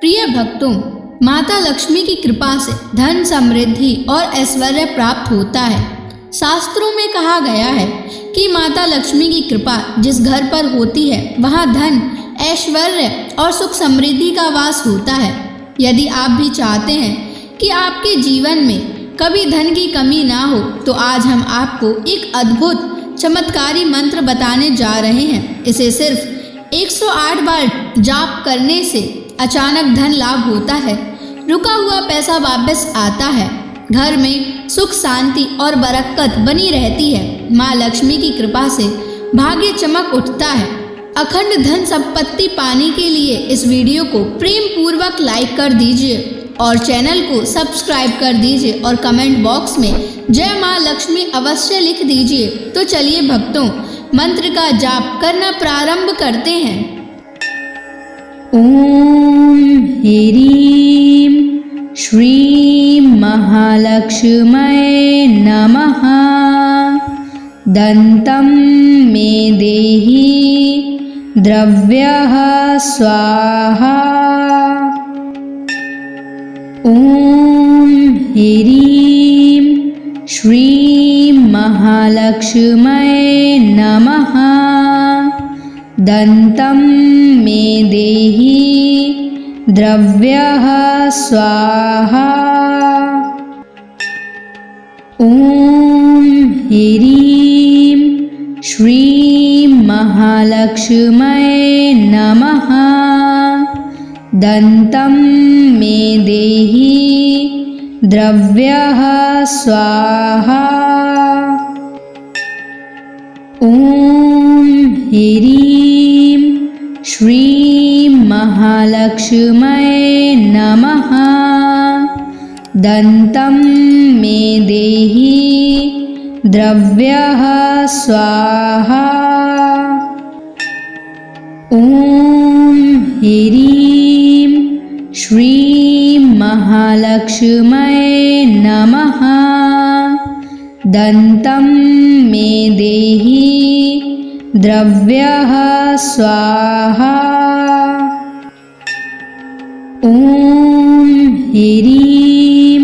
प्रिय भक्तों, माता लक्ष्मी की कृपा से धन, समृद्धि और ऐश्वर्य प्राप्त होता है। शास्त्रों में कहा गया है कि माता लक्ष्मी की कृपा जिस घर पर होती है वहाँ धन, ऐश्वर्य और सुख समृद्धि का वास होता है। यदि आप भी चाहते हैं कि आपके जीवन में कभी धन की कमी ना हो तो आज हम आपको एक अद्भुत चमत्कारी मंत्र बताने जा रहे हैं। इसे सिर्फ 108 बार जाप करने से अचानक धन लाभ होता है, रुका हुआ पैसा वापस आता है, घर में सुख, शांति और बरकत बनी रहती है। माँ लक्ष्मी की कृपा से भाग्य चमक उठता है। अखंड धन संपत्ति पाने के लिए इस वीडियो को प्रेम पूर्वक लाइक कर दीजिए और चैनल को सब्सक्राइब कर दीजिए और कमेंट बॉक्स में जय माँ लक्ष्मी अवश्य लिख दीजिए। तो चलिए भक्तों, मंत्र का जाप करना प्रारंभ करते हैं। ओम ह्रीं श्रीं महालक्ष्म्यै नमः। दन्तं मे देहि द्रव्यः स्वाहा। ओम ह्रीं श्रीं महालक्ष्म्यै नमः। दन्तं मे देहि द्रव्यः स्वाहा। ओम ह्रीं श्रीं महालक्ष्म्यै नमः। दन्तं मे देहि द्रव्यः स्वाहा। ओम ह्रीं श्रीं महालक्ष्म्यै नमः। दन्तं मे देहि द्रव्यः स्वाहा। ओम ह्रीं श्रीं महालक्ष्म्यै नमः। दन्तं मे देहि द्रव्यः स्वाहा। ओम ह्रीं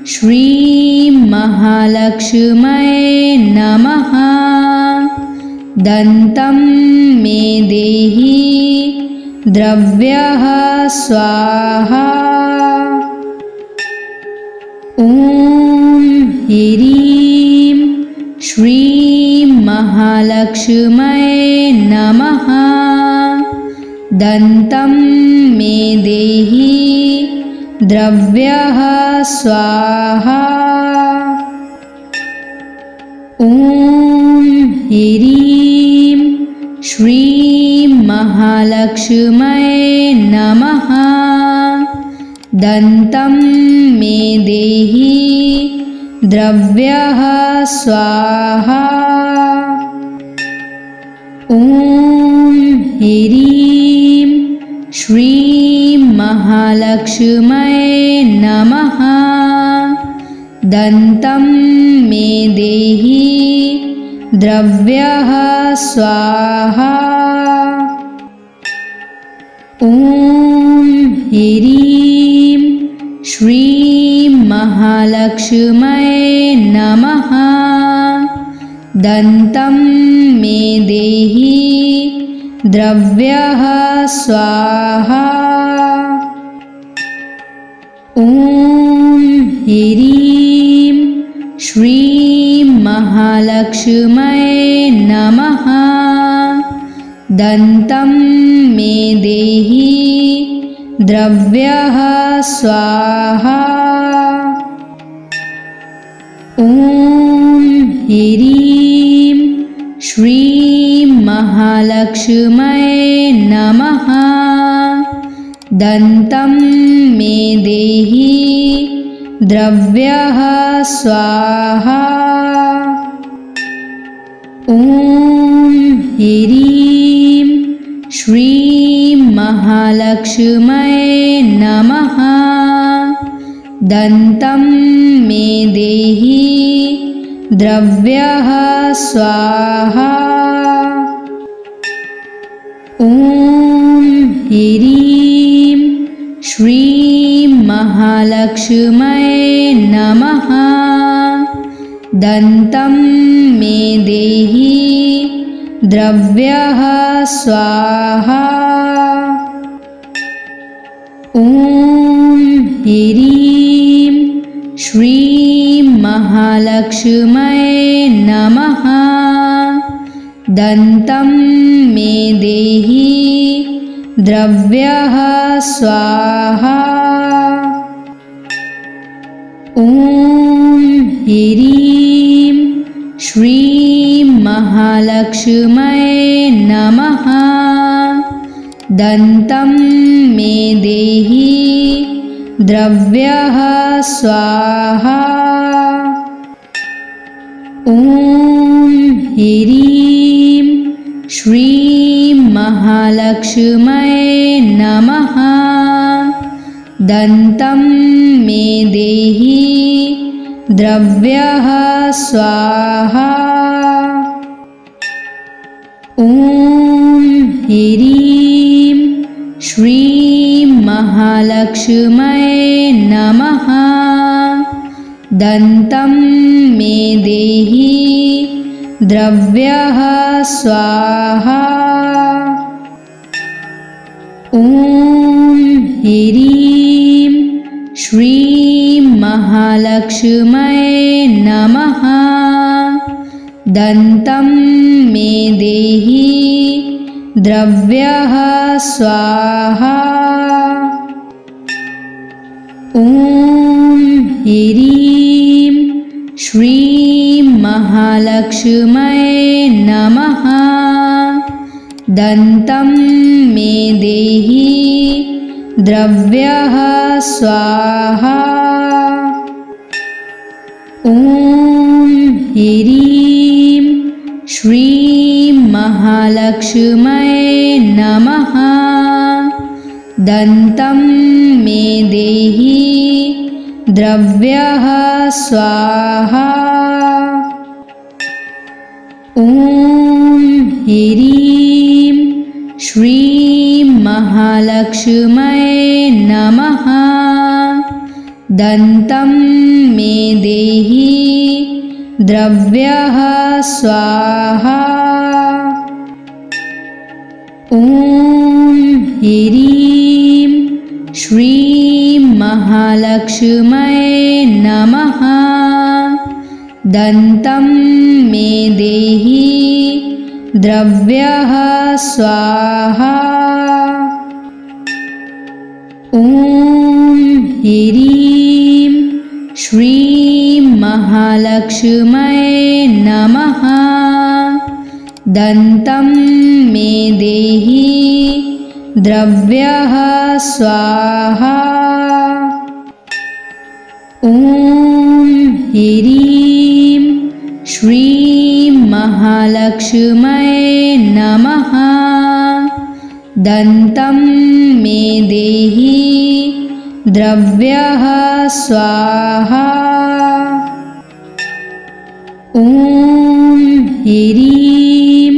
श्रीं महालक्ष्म्यै नमः। दन्तं मे देहि द्रव्यः स्वाहा। ओम ह्रीं श्रीं महालक्ष्म्यै नमः। दन्तं मे देहि द्रव्यः स्वाहा। ओम ह्रीं श्रीं महालक्ष्म्यै नमः। दन्तं मे देहि द्रव्यः स्वाहा। ओम ह्रीं श्रीं महालक्ष्म्यै नमः। दन्तं मे देहि द्रव्यः स्वाहा। ओम ह्रीं श्रीं महालक्ष्म्यै नमः। दन्तं मे देहि द्रव्यः स्वाहा। ओम ह्रीं श्रीं महालक्ष्म्यै नमः। दन्तं मे देहि द्रव्यः स्वाहा। ओम ह्रीं श्रीं महालक्ष्म्यै नमः। दन्तं मे देहि द्रव्यः स्वाहा। ओम ह्रीं श्रीं महालक्ष्म्यै नमः। दन्तं मे देहि द्रव्यः स्वाहा। ओम ह्रीं महालक्ष्म्यै नमः। दन्तं मे देहि द्रव्यः स्वाहा। ॐ ह्रीं श्रीं महालक्ष्म्यै नमः। दन्तं मे देहि द्रव्यः स्वाहा। ॐ ह्रीं श्रीं महालक्ष्म्यै नमः। दन्तं मे देहि द्रव्यः स्वाहा। ॐ ह्रीं श्रीं महालक्ष्म्यै नमः। दन्तं मे देहि द्रव्यः स्वाहा। ॐ ह्रीं श्रीं महालक्ष्म्यै नमः। दन्तं मे देहि द्रव्यः स्वाहा। ॐ ह्रीं श्रीं महालक्ष्म्यै नमः। दन्तं मे देहि द्रव्यः स्वाहा। ॐ ह्रीं श्रीं महालक्ष्म्यै नमः। दन्तं मे देहि द्रव्यः स्वाहा। ॐ ह्रीं श्रीं महालक्ष्म्यै नमः। दन्तं मे देहि द्रव्यः स्वाहा। ॐ ह्रीं श्रीं महालक्ष्म्यै नमः। दन्तं मे देहि द्रव्यः स्वाहा। ॐ ह्रीं श्रीं महालक्ष्म्यै नमः। दन्तं मे देहि द्रव्यः स्वाहा। ॐ ह्रीं श्रीं महालक्ष्म्यै नमः। दन्तं मे देहि द्रव्यः स्वाहा। ॐ ह्रीं श्रीं महालक्ष्म्यै नमः। दन्तं मे देहि द्रव्यः स्वाहा। ॐ ह्रीं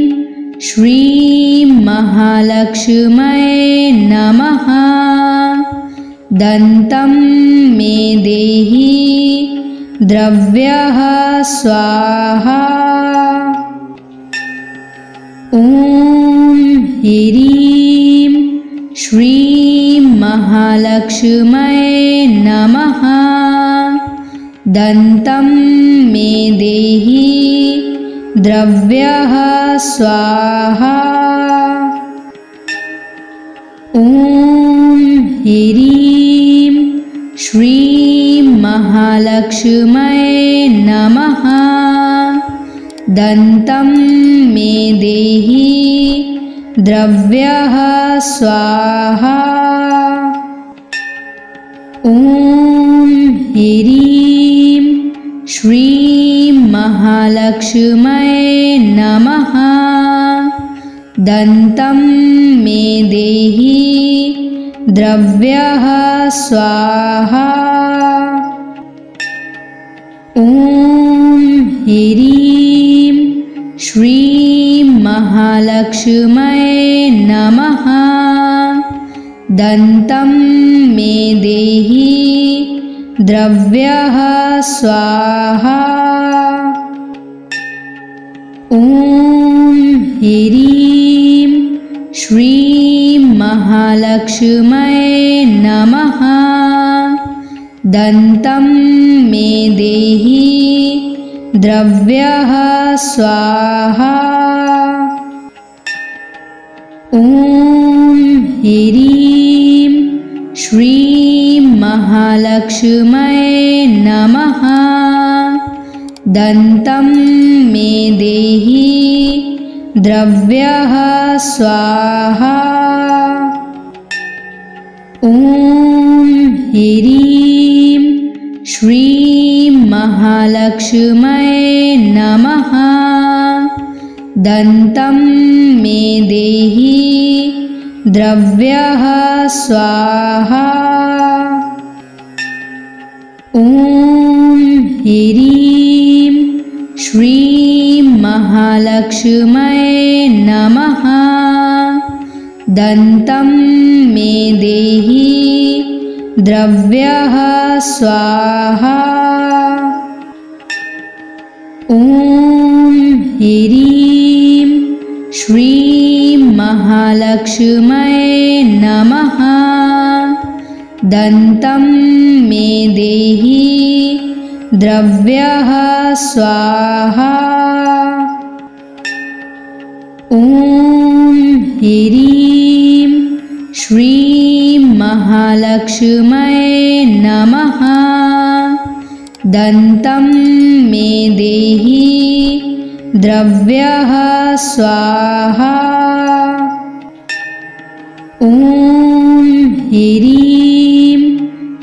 श्रीं महालक्ष्म्यै नमः। दन्तं मे देहि द्रव्यः स्वाहा। ॐ ह्रीं श्रीं महालक्ष्म्यै नमः। दन्तं मे देहि द्रव्यः स्वाहा। ॐ ह्रीं श्रीं महालक्ष्म्यै नमः। दन्तं मे देहि द्रव्यः स्वाहा। ॐ ह्रीं श्रीं महालक्ष्म्यै नमः। दन्तं मे देहि द्रव्यः स्वाहा। ॐ ह्रीं श्रीं महालक्ष्म्यै नमः। दन्तं मे देहि द्रव्यः स्वाहा। ॐ ह्रीं श्रीं महालक्ष्म्यै नमः। दन्तं मे देहि द्रव्यः स्वाहा। ॐ ह्रीं श्रीं महालक्ष्म्यै नमः। दन्तं मे देहि द्रव्यः स्वाहा। ॐ ह्रीं श्रीं महालक्ष्म्यै नमः। दन्तं मे देहि द्रव्यः स्वाहा। ॐ ह्रीं श्रीं महालक्ष्म्यै नमः। दन्तं मे देहि द्रव्यः स्वाहा। ॐ ह्रीं श्रीं महालक्ष्म्यै नमः। दन्तं मे देहि द्रव्यः स्वाहा। ॐ ह्रीं श्रीं महालक्ष्म्यै नमः। दन्तं मे देहि द्रव्यः स्वाहा। ॐ ह्रीं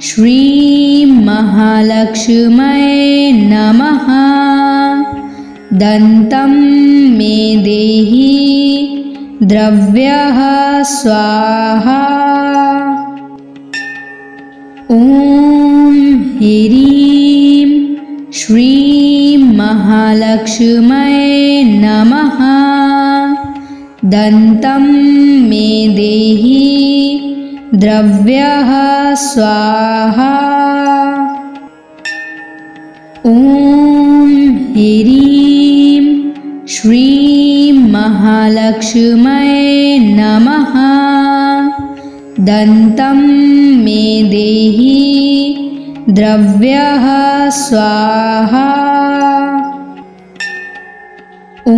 श्रीं महालक्ष्म्यै नमः। दन्तं मे देहि द्रव्यः स्वाहा। ॐ ह्रीं श्रीं महालक्ष्म्यै नमः। दन्तं मे देहि द्रव्यः स्वाहा। ॐ ह्रीं श्रीं महालक्ष्म्यै नमः। दन्तं मे देहि द्रव्यः स्वाहा। ॐ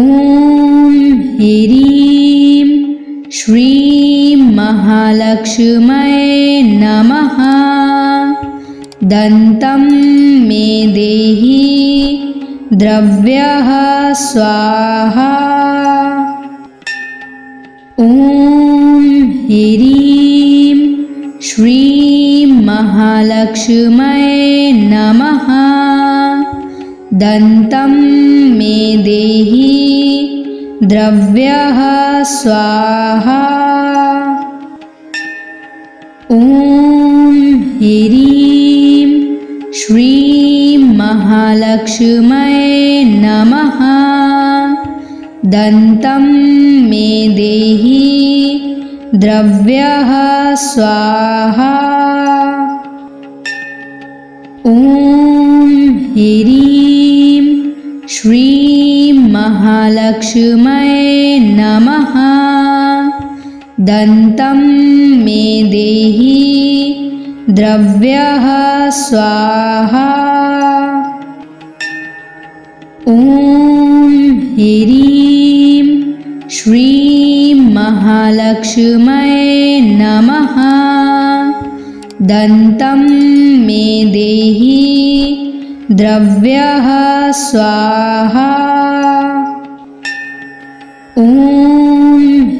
ह्रीं श्रीं महालक्ष्म्यै नमः। दन्तं मे देहि द्रव्यः स्वाहा। ॐ ह्रीं श्रीं महालक्ष्म्यै नमः। दन्तं मे देहि द्रव्यः स्वाहा। ॐ ह्रीं श्रीं महालक्ष्म्यै नमः। दन्तं मे देहि द्रव्यः स्वाहा। ॐ ह्रीं श्रीं महालक्ष्म्यै नमः। दन्तं मे देहि द्रव्यः स्वाहा। ॐ ह्रीं श्रीं महालक्ष्म्यै नमः। दन्तं मे देहि द्रव्यः स्वाहा। ॐ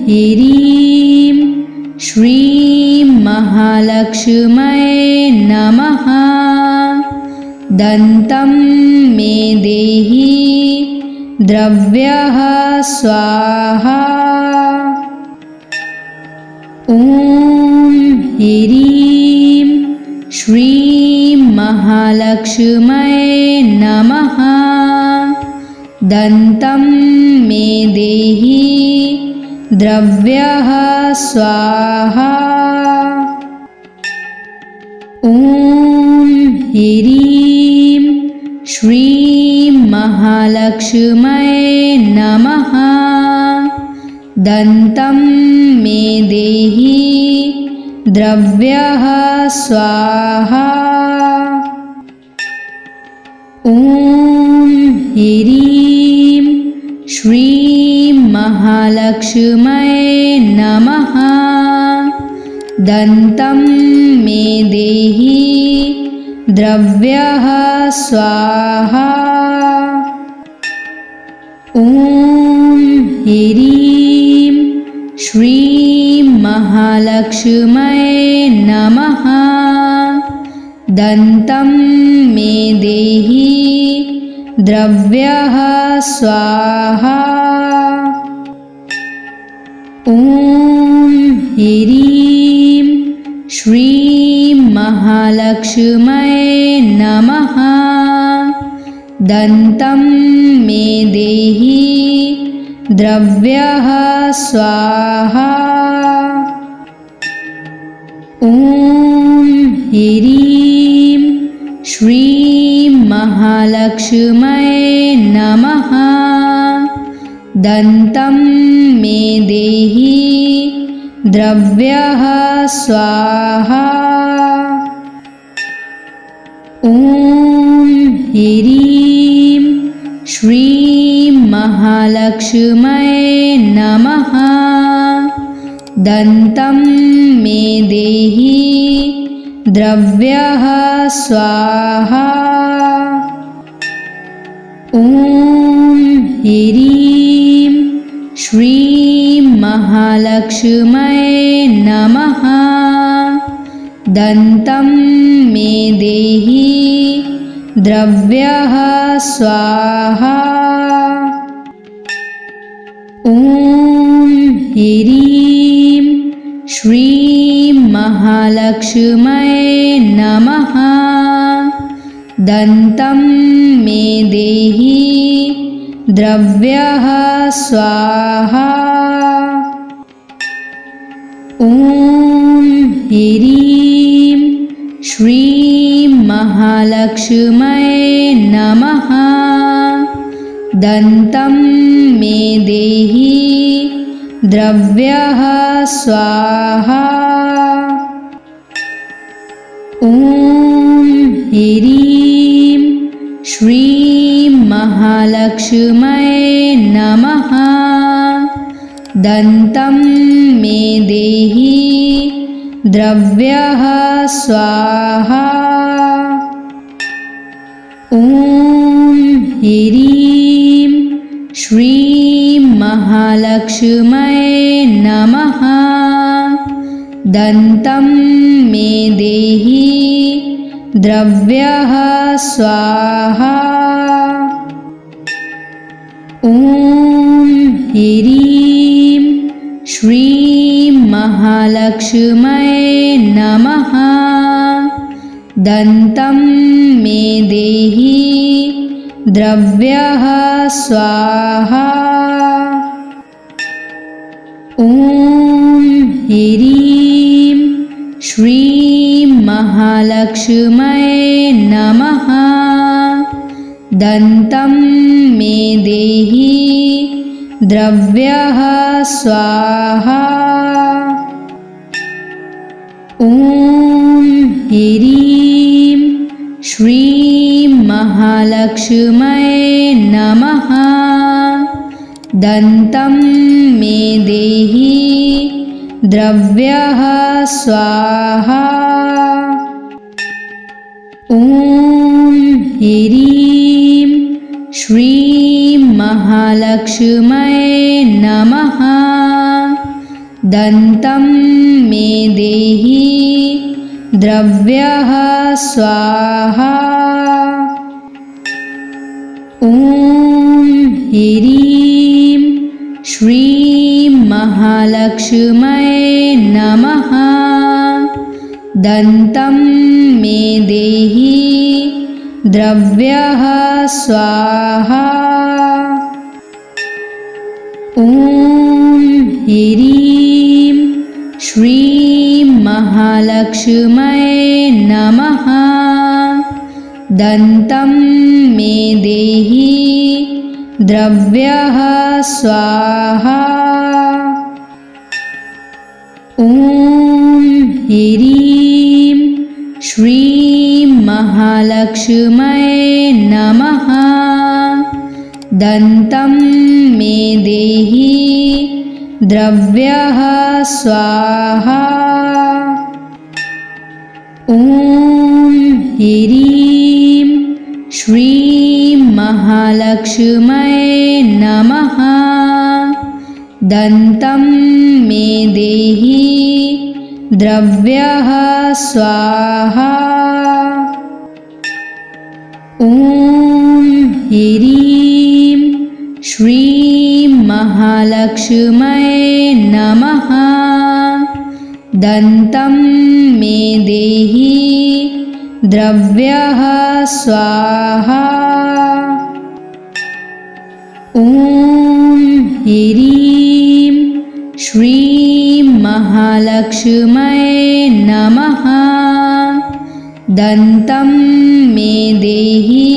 ह्रीं श्रीं महालक्ष्म्यै नमः। दन्तं मे देहि द्रव्यः स्वाहा। ॐ ह्रीं श्रीं महालक्ष्म्यै नमः। दन्तं मे देहि द्रव्यः स्वाहा। ॐ ह्रीं श्रीं महालक्ष्म्यै नमः। दन्तं मे देहि द्रव्यः स्वाहा। ॐ ह्रीं श्रीं महालक्ष्म्यै नमः। दन्तं मे देहि द्रव्यः स्वाहा। ॐ ह्रीं श्रीं महालक्ष्म्यै नमः। दन्तं मे देहि द्रव्यः स्वाहा। ॐ ह्रीं श्रीं महालक्ष्म्यै नमः। दन्तं मे देहि द्रव्यः स्वाहा। ॐ ह्रीं श्रीं महालक्ष्म्यै नमः। दन्तं मे देहि द्रव्यः स्वाहा। ॐ ह्रीं श्रीं महालक्ष्म्यै नमः। दन्तं मे देहि द्रव्यः स्वाहा। ॐ ह्रीं श्रीं महालक्ष्म्यै नमः। दन्तं मे देहि द्रव्यः स्वाहा। ॐ ह्रीं श्रीं महालक्ष्म्यै नमः। दन्तं मे देहि द्रव्यः स्वाहा। ॐ ह्रीं श्रीं महालक्ष्म्यै नमः। दन्तं मे देहि द्रव्यः स्वाहा। ॐ ह्रीं श्रीं महालक्ष्म्यै नमः। दन्तं मे देहि द्रव्यः स्वाहा। ॐ ह्रीं श्रीं महालक्ष्म्यै नमः। दन्तं मे देहि द्रव्यः स्वाहा। ॐ ह्रीं श्रीं महालक्ष्म्यै नमः। दन्तं मे देहि द्रव्यः स्वाहा। ॐ ह्रीं श्रीं महालक्ष्म्यै नमः। दन्तं मे देहि द्रव्यः स्वाहा। ॐ ह्रीं श्रीं महालक्ष्म्यै नमः। दन्तं मे देहि द्रव्यः स्वाहा। ॐ ह्रीं श्रीं महालक्ष्म्यै नमः। दन्तं मे देहि द्रव्यः स्वाहा। ॐ ह्रीं श्रीं महालक्ष्म्यै नमः। दन्तं मे देहि द्रव्यः स्वाहा। ॐ ह्रीं श्रीं महालक्ष्म्यै नमः। दन्तं मे देहि द्रव्यः स्वाहा। ॐ ह्रीं श्रीं महालक्ष्म्यै नमः। दन्तं मे देहि द्रव्यः स्वाहा। ॐ ह्रीं श्रीं महालक्ष्म्यै नमः। दन्तं मे देहि द्रव्यः स्वाहा। ॐ ह्रीं श्रीं महालक्ष्म्यै नमः। दन्तं मे देहि द्रव्यः स्वाहा। ॐ ह्रीं श्रीं महालक्ष्म्यै नमः। दन्तं मे देहि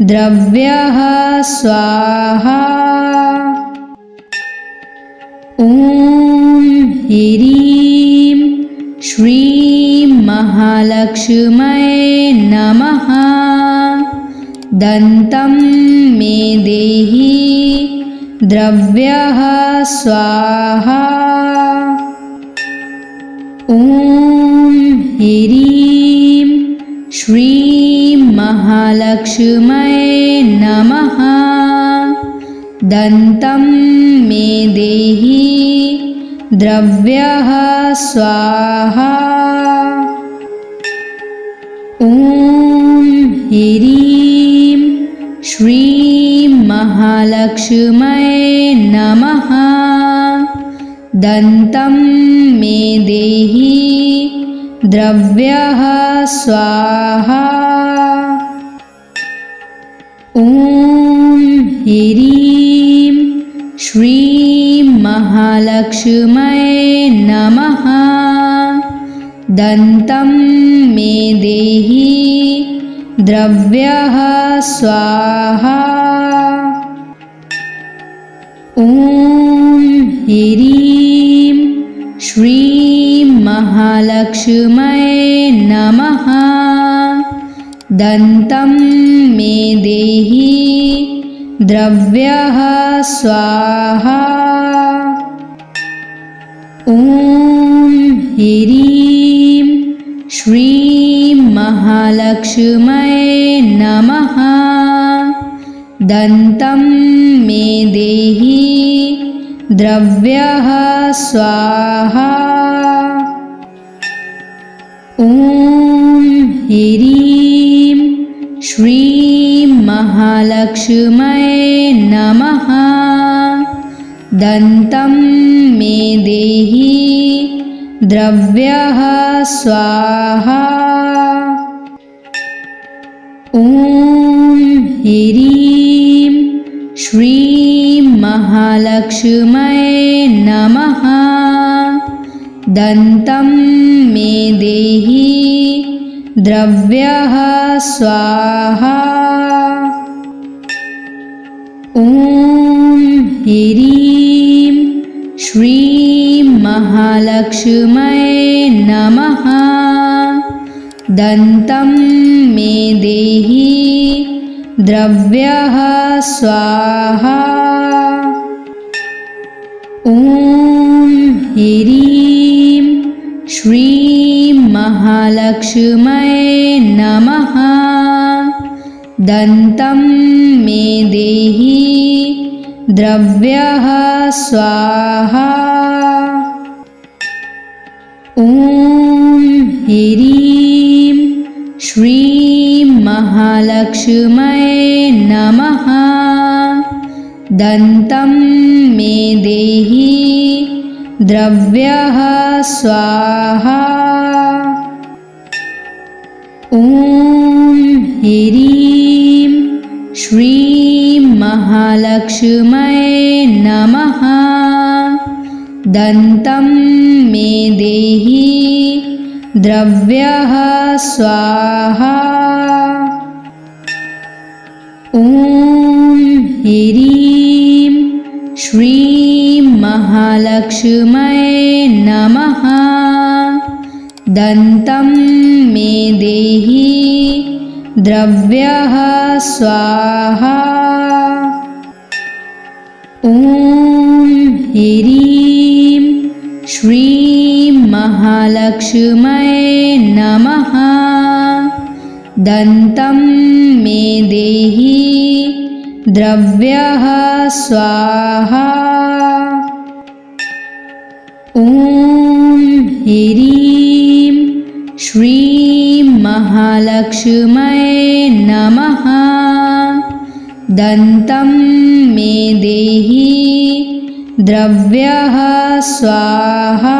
द्रव्यः स्वाहा। ॐ ह्रीं श्रीं महालक्ष्म्यै नमः। दन्तं मे देहि द्रव्यः स्वाहा। ॐ ह्रीं श्रीं महालक्ष्म्यै नमः। दन्तं मे देहि द्रव्यः स्वाहा। ॐ ह्रीं श्रीं महालक्ष्म्यै नमः। दन्तं मे देहि द्रव्यः स्वाहा। ॐ ह्रीं श्रीं महालक्ष्म्यै नमः। दन्तं मे देहि द्रव्यः स्वाहा। ॐ ह्रीं श्रीं महालक्ष्म्यै नमः। दन्तं मे देहि द्रव्यः स्वाहा। ॐ ह्रीं श्रीं महालक्ष्म्यै नमः। दन्तं मे देहि द्रव्यः स्वाहा। ॐ ह्रीं श्रीं महालक्ष्म्यै नमः। दन्तं मे देहि द्रव्यः स्वाहा। ॐ ह्रीं श्रीं महालक्ष्म्यै नमः। दन्तं मे देहि द्रव्यः स्वाहा। ॐ ह्रीं श्रीं महालक्ष्म्यै नमः। दन्तं मे देहि द्रव्यः स्वाहा। ॐ ह्रीं श्रीं महालक्ष्म्यै नमः। दन्तं मे देहि द्रव्यः स्वाहा। ॐ ह्रीं श्रीं महालक्ष्म्यै नमः। दन्तं मे देहि द्रव्यः स्वाहा। ॐ ह्रीं श्रीं महालक्ष्म्यै नमः। दन्तं मे देहि द्रव्यः स्वाहा। ॐ ह्रीं श्रीं महालक्ष्म्यै नमः। दन्तं मे देहि द्रव्यः स्वाहा। ॐ ह्रीं श्रीं महालक्ष्म्यै नमः। दन्तं मे देहि द्रव्यः स्वाहा। ॐ ह्रीं श्रीं महालक्ष्म्यै नमः। दन्तं मे देहि द्रव्यः स्वाहा।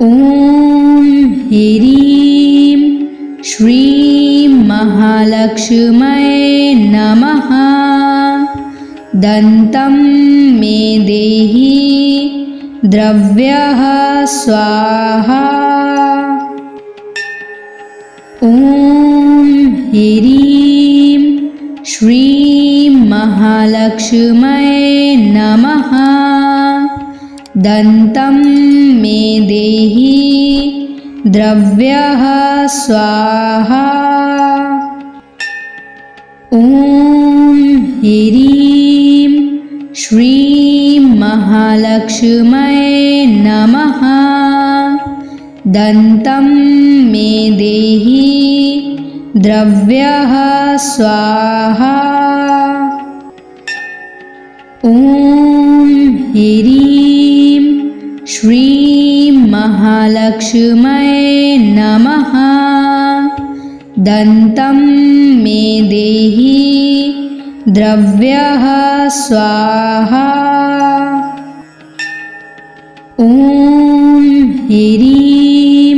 ॐ ह्रीं श्रीं महालक्ष्म्यै नमः। दन्तं मे देहि द्रव्यः स्वाहा। ॐ ह्रीं श्रीं महालक्ष्म्यै नमः। दन्तं मे देहि द्रव्यः स्वाहा। ॐ ह्रीं श्रीं महालक्ष्म्यै नमः। दन्तं मे देहि द्रव्यः स्वाहा। ॐ ह्रीं श्रीं महालक्ष्म्यै नमः। दन्तं मे देहि द्रव्यः स्वाहा। ॐ ह्रीं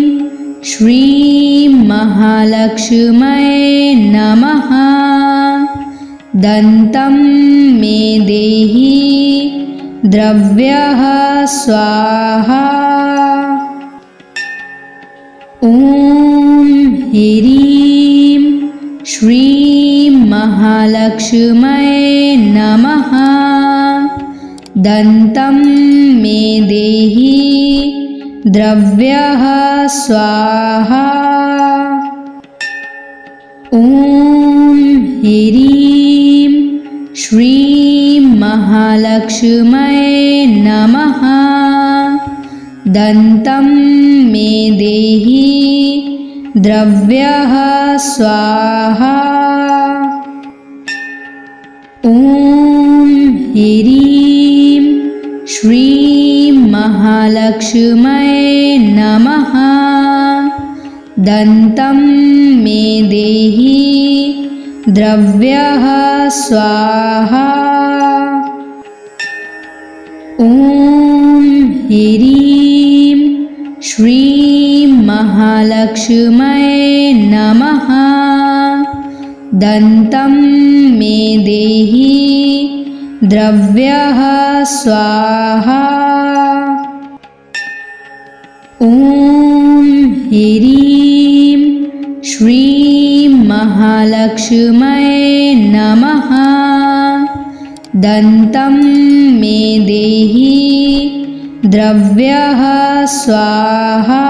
श्रीं महालक्ष्म्यै नमः। दन्तं मे देहि द्रव्यः स्वाहा। ॐ ह्रीं श्रीं महालक्ष्म्यै नमः। दन्तं मे देहि द्रव्यः स्वाहा। ॐ ह्रीं श्रीं महालक्ष्म्यै नमः। दन्तं मे देहि द्रव्यः स्वाहा। ॐ ह्रीं श्रीं महालक्ष्म्यै नमः। दन्तं मे देहि द्रव्यः स्वाहा। ॐ ह्रीं श्रीं महालक्ष्म्यै नमः। दन्तं मे देहि द्रव्यः स्वाहा। ॐ ह्रीं श्रीं महालक्ष्म्यै नमः। दन्तं मे देहि द्रव्यः स्वाहा।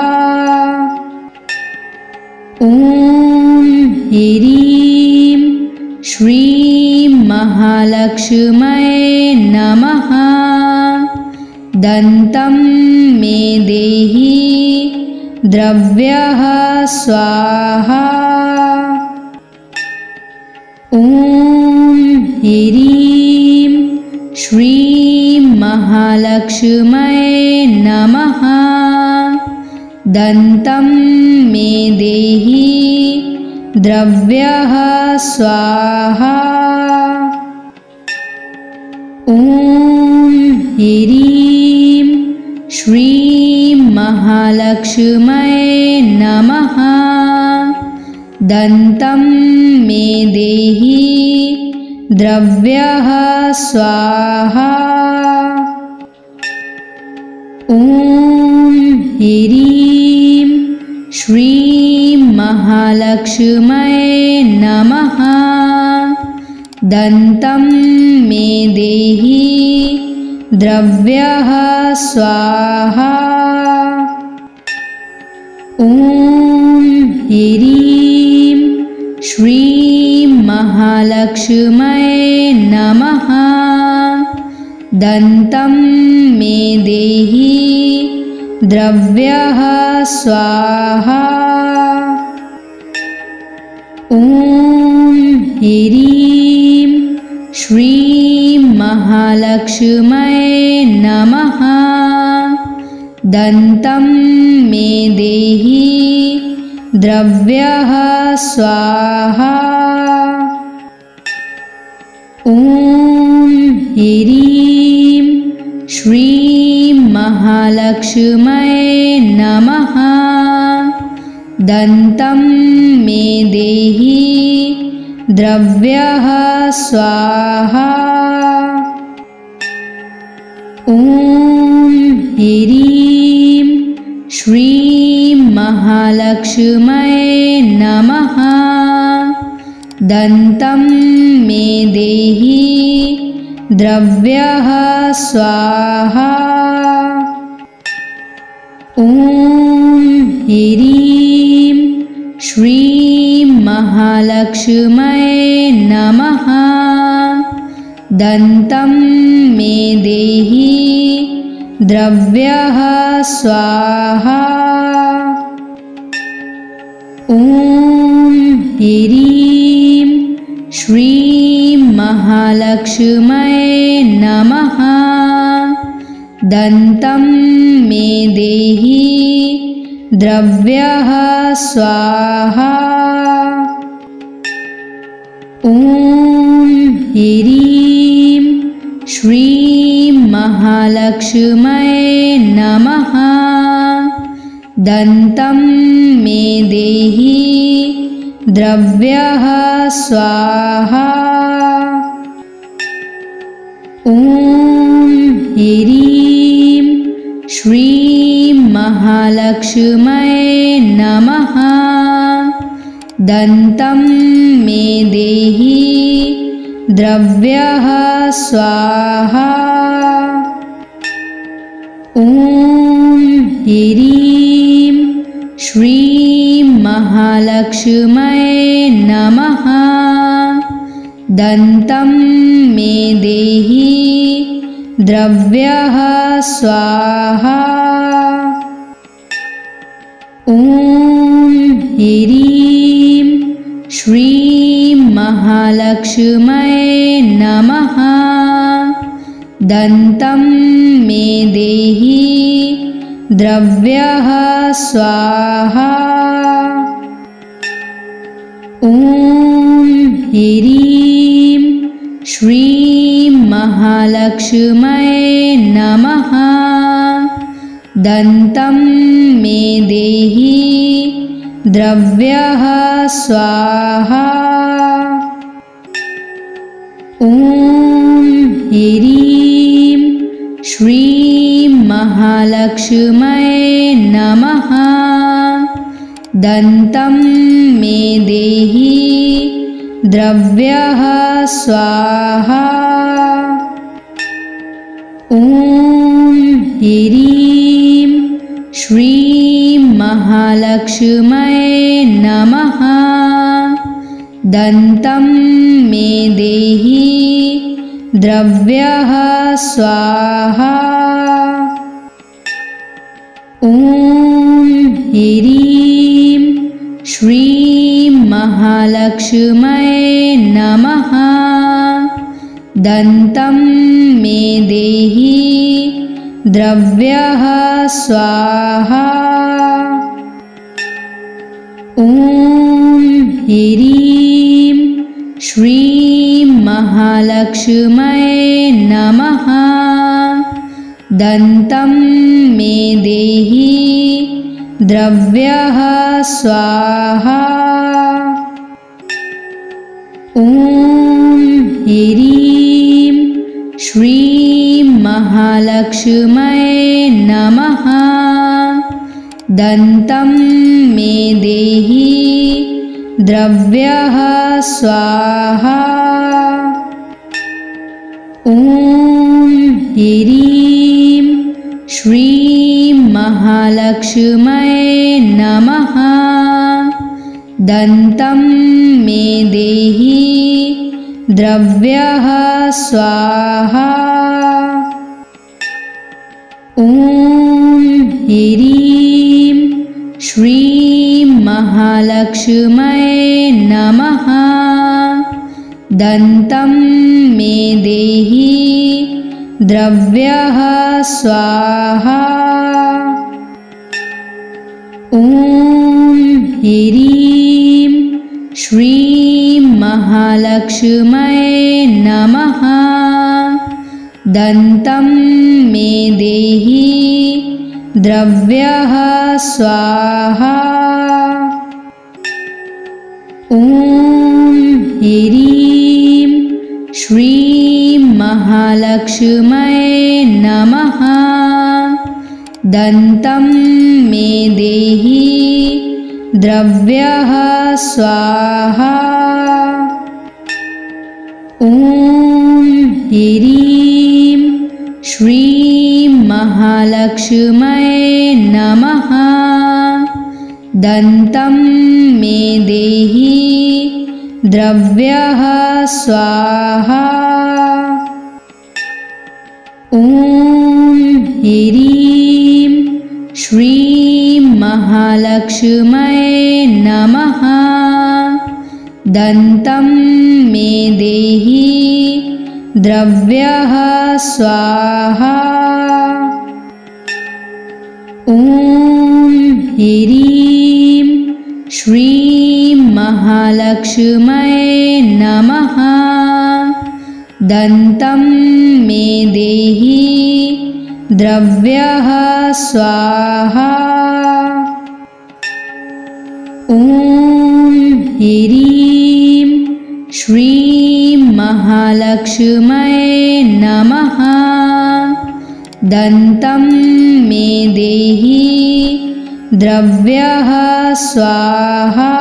ॐ ह्रीं श्रीं महालक्ष्म्यै नमः। दन्तं मे देहि द्रव्यः स्वाहा। ॐ ह्रीं श्रीं महालक्ष्म्यै नमः। दन्तं मे देहि द्रव्यः स्वाहा। ॐ ह्रीं श्रीं महालक्ष्म्यै नमः। दन्तं मे देहि द्रव्यः स्वाहा। ॐ ह्रीं श्रीं महालक्ष्म्यै महालक्ष्मये नमः। दन्तं मे देहि द्रव्यः स्वाहा। ॐ ह्रीं श्रीं महालक्ष्मये नमः। दन्तं मे देहि द्रव्यः स्वाहा। ॐ ह्रीं श्रीं महालक्ष्मये नमः। दन्तं मे देहि द्रव्यः स्वाहा। ॐ ह्रीं श्रीं महालक्ष्मये नमः। दन्तं मे देहि द्रव्यः स्वाहा। ॐ ह्रीं श्रीं महालक्ष्मये नमः। दन्तं मे देहि द्रव्यः स्वाहा। ॐ ह्रीं श्रीं महालक्ष्मये नमः। दन्तं मे देहि द्रव्यः स्वाहा। ॐ ह्रीं श्रीं महालक्ष्मये नमः। दन्तं मे देहि द्रव्यः स्वाहा। ॐ ह्रीं श्रीं महालक्ष्मये नमः। दन्तं मे देहि द्रव्यः स्वाहा। ॐ ह्रीं श्रीं महालक्ष्मये नमः। दन्तं मे देहि द्रव्यः स्वाहा। ॐ ह्रीं श्रीं महालक्ष्मये नमः। दन्तं मे देहि द्रव्यः स्वाहा। ॐ ह्रीं श्रीं महालक्ष्मये नमः। दन्तं मे देहि द्रव्यः स्वाहा। ॐ ह्रीं श्रीं महालक्ष्मये नमः। दन्तं मे देहि द्रव्यः स्वाहा। ॐ ह्रीं श्रीं महालक्ष्मये नमः। दन्तं मे देहि द्रव्यः स्वाहा। ॐ ह्रीं श्रीं महालक्ष्मये नमः। दन्तं मे देहि द्रव्यः स्वाहा। ॐ ह्रीं श्रीं महालक्ष्मये नमः। दन्तं मे देहि द्रव्यः स्वाहा। ॐ ह्रीं श्रीं महालक्ष्मये नमः। दन्तं मे देहि द्रव्यः स्वाहा। ॐ ह्रीं श्रीं महालक्ष्मये नमः। दन्तं मे देहि द्रव्यः स्वाहा। ॐ ह्रीं श्रीं महालक्ष्म्यै नमः। दन्तं मे देहि द्रव्यः स्वाहा। ॐ ह्रीं श्रीं महालक्ष्म्यै नमः। दन्तं मे देहि द्रव्यः स्वाहा। ॐ ह्रीं श्रीं महालक्ष्म्यै नमः। दन्तं मे देहि द्रव्यः स्वाहा। ॐ ह्रीं श्रीं महालक्ष्म्यै नमः। दन्तं मे देहि द्रव्यः स्वाहा। ॐ ह्रीं श्रीं महालक्ष्म्यै नमः। दन्तं मे देहि द्रव्यः स्वाहा। ॐ ह्रीं श्रीं महालक्ष्म्यै नमः। दन्तं मे देहि द्रव्यः स्वाहा। ॐ ह्रीं श्रीं महालक्ष्म्यै नमः। दन्तं मे देहि द्रव्यः स्वाहा। ॐ ह्रीं श्रीं महालक्ष्म्यै नमः। दन्तं मे देहि द्रव्यः स्वाहा।